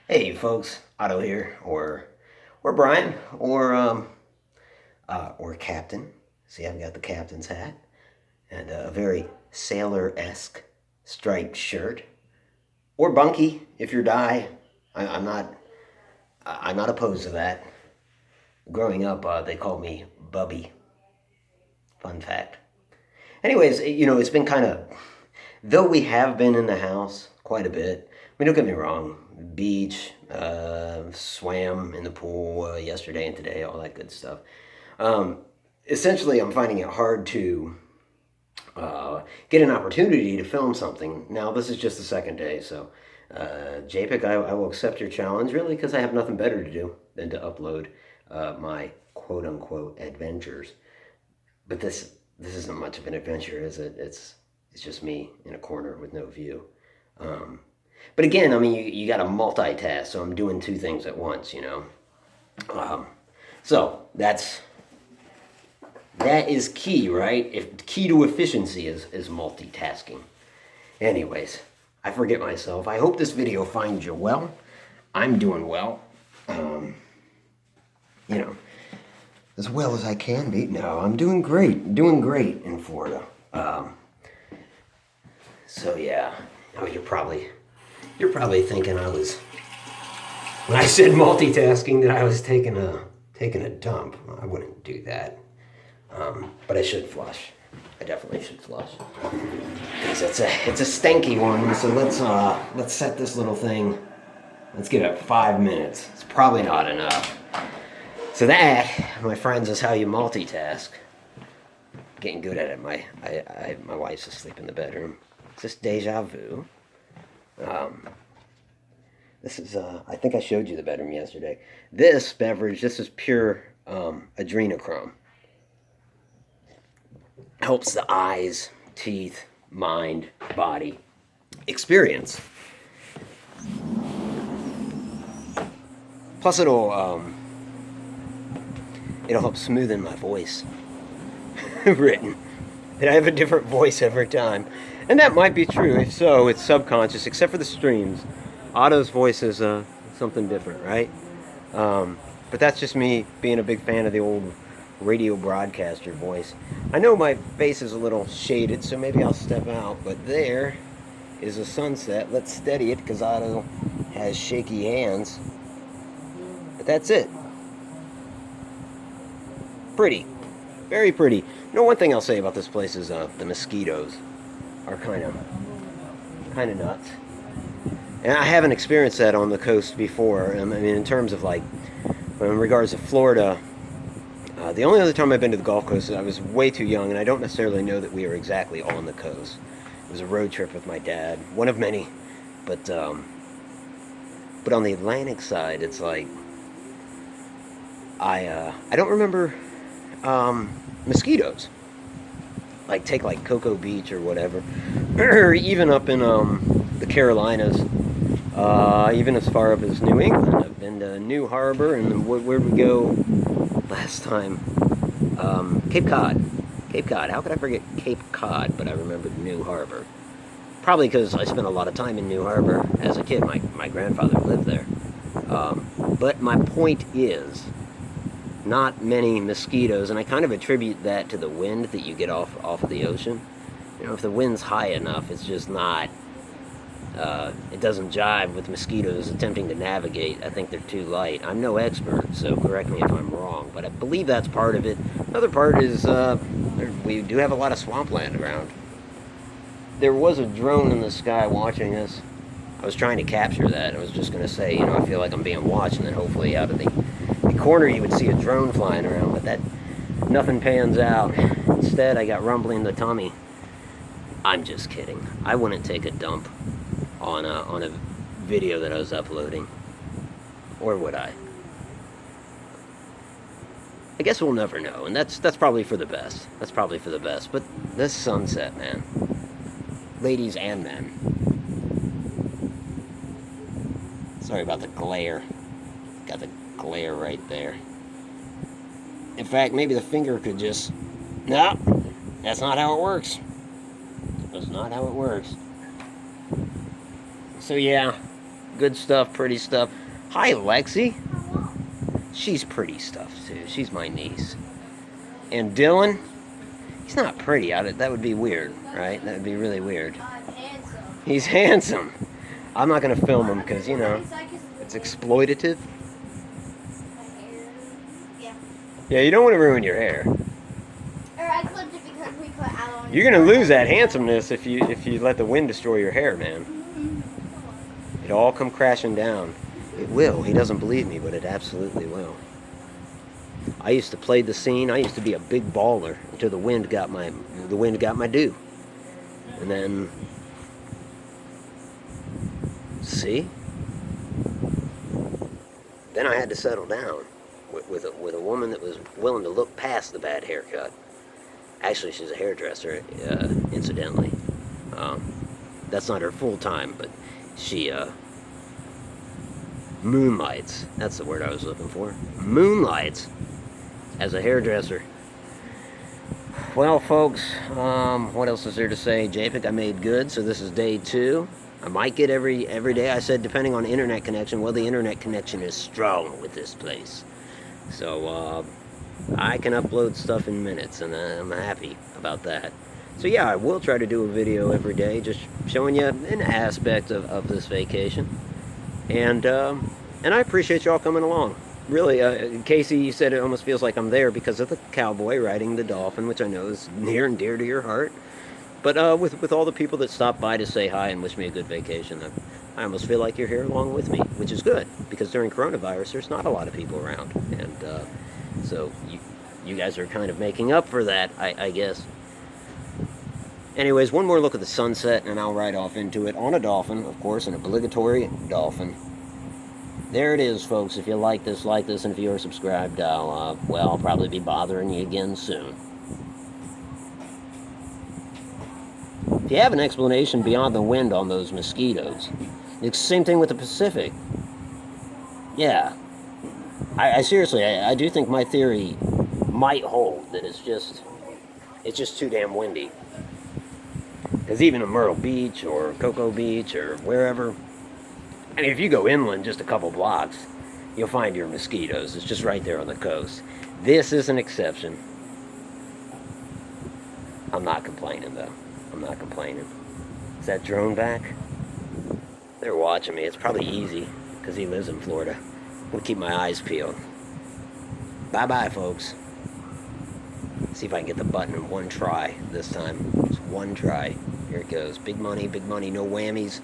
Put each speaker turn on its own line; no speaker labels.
Hey folks, Otto here, or Bryan, or Captain. See, I've got the captain's hat and a very sailor-esque striped shirt, or Bunky if you're die. I'm not opposed to that. Growing up, they called me Bubby. Fun fact. Anyways, it's been kind of though we have been in the house quite a bit. I mean, don't get me wrong. Beach, swam in the pool yesterday and today, all that good stuff. Um, Essentially, I'm finding it hard to get an opportunity to film something. Now, this is just the second day, so JPEG, I will accept your challenge, really, because I have nothing better to do than to upload my quote unquote adventures. But this isn't much of an adventure, is it? It's just me in a corner with no view. Um, but again, I mean, you got to multitask, so I'm doing two things at once. Um, so that is key, right? If key to efficiency is multitasking. Anyways, I forget myself. I hope this video finds you well. I'm doing well. Um, you know, as well as I can be. No, I'm doing great in Florida. So yeah, oh, you're probably thinking I was when I said multitasking that I was taking a dump. I wouldn't do that, but I should flush. I definitely should flush because it's a stanky one. So let's set this little thing. Let's give it 5 minutes. It's probably not enough. So that, my friends, is how you multitask. Getting good at it. My wife's asleep in the bedroom. Is this deja vu? Um, this is I think I showed you the bedroom yesterday. This beverage, this is pure adrenochrome. Helps the eyes, teeth, mind, body experience. Plus, it'll help smoothen my voice. Written. That I have a different voice every time. And that might be true. If so, it's subconscious, except for the streams. Otto's voice is something different, right? But that's just me being a big fan of the old radio broadcaster voice. I know my face is a little shaded, so maybe I'll step out. But there is a sunset. Let's steady it because Otto has shaky hands. But that's it. Pretty. Very pretty. One thing I'll say about this place is the mosquitoes are kind of nuts. And I haven't experienced that on the coast before. I mean, in terms of in regards to Florida, the only other time I've been to the Gulf Coast, I was way too young, and I don't necessarily know that we were exactly on the coast. It was a road trip with my dad, one of many. But on the Atlantic side, it's like I don't remember mosquitoes. Like take Cocoa Beach or whatever, or even up in the Carolinas, even as far up as New England. I've been to New Harbor, and where we go last time? Cape Cod. Cape Cod. How could I forget Cape Cod? But I remembered New Harbor. Probably because I spent a lot of time in New Harbor as a kid. My grandfather lived there. But my point is, not many mosquitoes, and I kind of attribute that to the wind that you get off of the ocean. If the wind's high enough, it's just not. It doesn't jive with mosquitoes attempting to navigate. I think they're too light. I'm no expert, so correct me if I'm wrong, but I believe that's part of it. Another part is we do have a lot of swampland around. There was a drone in the sky watching us. I was trying to capture that. I was just going to say, I feel like I'm being watched, and then hopefully out of the corner you would see a drone flying around, but that nothing pans out. Instead, I got rumbling in the tummy. I'm just kidding. I wouldn't take a dump on a video that I was uploading, or would I? I guess we'll never know, and that's probably for the best. That's probably for the best. But this sunset, man, ladies and men. Sorry about the glare. Got the glare right there. In fact, maybe the finger could just... No, that's not how it works. That's not how it works. So yeah, Good stuff, pretty stuff. Hi, Lexi. She's pretty stuff, too. She's my niece. And Dylan, he's not pretty. That would be weird, right? That would be really weird. He's handsome. I'm not going to film him because, you know, it's exploitative. Yeah, you don't want to ruin your hair. You're going to lose that handsomeness if you let the wind destroy your hair, man. It'll all come crashing down. It will. He doesn't believe me, but it absolutely will. I used to play the scene. I used to be a big baller until the wind got my due. And then, see? Then I had to settle down with a woman that was willing to look past the bad haircut. Actually, she's a hairdresser, incidentally. That's not her full time, but she moonlights. That's the word I was looking for. Moonlights as a hairdresser. Well, folks, what else is there to say? JPEG, I made good, so this is day 2. I might get every day. I said depending on internet connection. Well, the internet connection is strong with this place. So, I can upload stuff in minutes, and I'm happy about that. So yeah, I will try to do a video every day, just showing you an aspect of this vacation. And I appreciate y'all coming along. Really, Casey said it almost feels like I'm there because of the cowboy riding the dolphin, which I know is near and dear to your heart. But with all the people that stop by to say hi and wish me a good vacation, I almost feel like you're here along with me, which is good, because during coronavirus, there's not a lot of people around. And so you guys are kind of making up for that, I guess. Anyways, one more look at the sunset, and I'll ride off into it on a dolphin, of course, an obligatory dolphin. There it is, folks. If you like this, and if you are subscribed, I'll probably be bothering you again soon. If you have an explanation beyond the wind on those mosquitoes, it's the same thing with the Pacific. Yeah. I seriously, I do think my theory might hold, that it's just too damn windy. Because even in Myrtle Beach or Cocoa Beach or wherever, I mean, if you go inland just a couple blocks, you'll find your mosquitoes. It's just right there on the coast. This is an exception. I'm not complaining, though. I'm not complaining. Is that drone back? They're watching me. It's probably easy, because he lives in Florida. I'm going to keep my eyes peeled. Bye-bye, folks. See if I can get the button in one try this time. Just one try. Here it goes. Big money, no whammies.